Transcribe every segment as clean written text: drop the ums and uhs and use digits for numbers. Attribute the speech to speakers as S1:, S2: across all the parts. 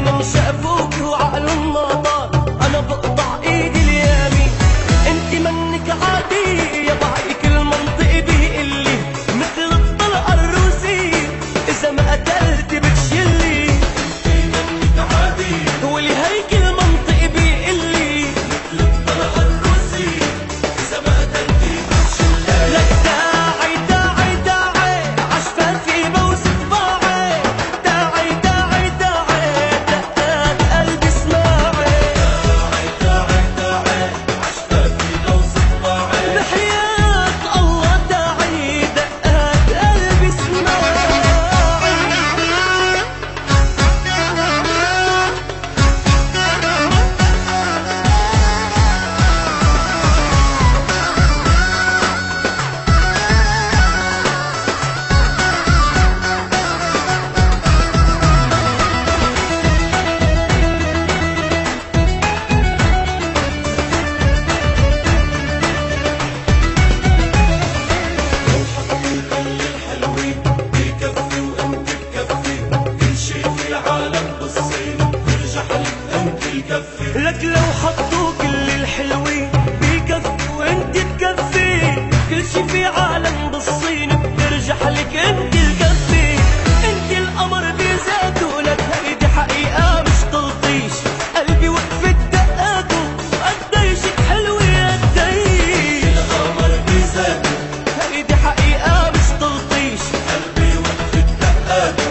S1: دايما شافوك وعقلهم ناطر، انا بقطع ايدي اليمين. انت منك عادي يا بعيك المنطق بيقلي مثل الطلقه الروسيه، اذا ما قتلت بتشلي.
S2: انت منك عادي
S1: ولهيك المنطق بيقلي
S2: مثل الطلقه الروسيه، اذا ما قتلتي بتشلي.
S1: لك داعي داعي داعي عشفافي بوصفاعي، داعي داعي داعي دقات قلبي اسماعي.
S2: داعي داعي داعي عشفافي لو صباعي،
S1: بحياة الله داعي دقات قلبي اسماعي.
S2: الحلوين بكفي وانت بكفي، كل شي في العالم بالصين ترجع لك انت الكفي.
S1: لك لو حطوا كل الحلوين بكفي وانت بكفي، كل شي في عالم بالصين بترجح لك انت الكفي. انت القمر بذاته، لك هيدي حقيقة مش تلطيش، قلبي وقفت دقاته قديشك حلوة قديش.
S2: القمر بذاته،
S1: هيدي حقيقة مش تلطيش،
S2: قلبي وقفت دقاته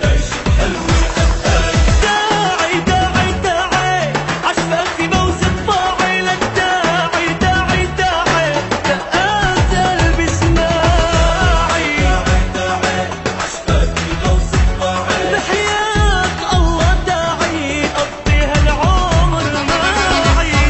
S2: قديش حلوة قديش.
S1: داعي داعي داعي عشفافي بوصف باعي، لك داعي داعي داعي دقات قلبي اسماعي.
S2: داعي داعي عشفافي لو صباعي،
S1: بحياة الله داعي قضي هالعمر معي.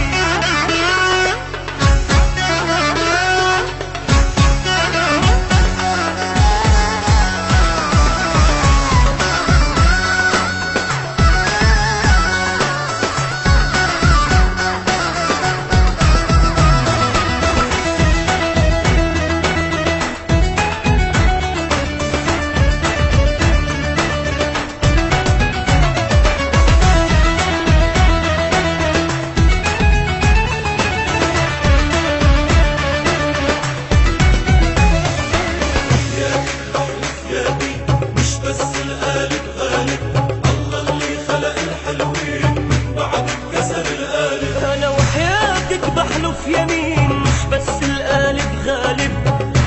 S2: مش بس القالب غالب، الله اللي خلق الحلوين من بعد كسر القالب.
S1: أنا وحياتك بحلف يمين، مش بس القالب غالب،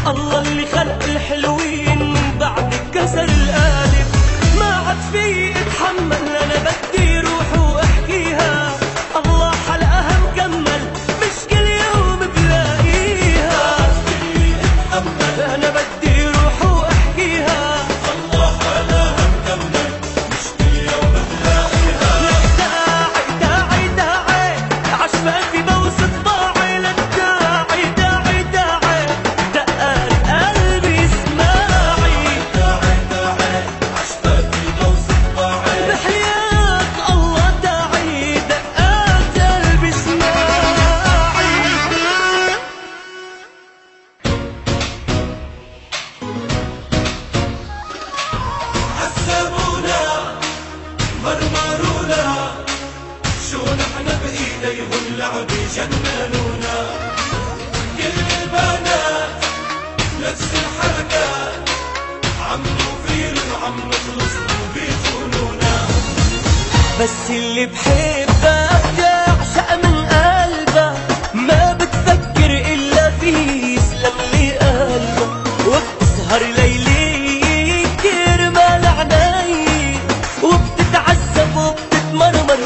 S1: الله اللي خلق الحلوين من بعد كسر القالب. ما عاد في اتحمل، أنا بدي روح وأحكيها، الله حلقها مكمل مش كل يوم بلاقيها.
S2: اتحمل
S1: أنا بدي روح وأحكيها،
S2: الله حلاها مكمل مش كل يوم بلاقيها.
S1: لك داعي داعي داعي عشفافي بوصف باعي، لك داعي داعي داعي دقات قلبي اسماعي.
S2: داعي داعي عشفافي لو صباعي،
S1: بحياة الله داعي دقات قلبي اسماعي.
S2: عذبونا مرمرونا، شو نحن بإيديهم لعب جننونا. كل البنات نفس الحركات، عم نطير وعم نخلص بيخونونا.
S1: بس اللي بحبك تعشق من قلبك، ما بتفكر إلا فيه، يسلم لي قلبك. وبتسهر ليلي كرمال عيني، وبتتعذب وبتتمرمر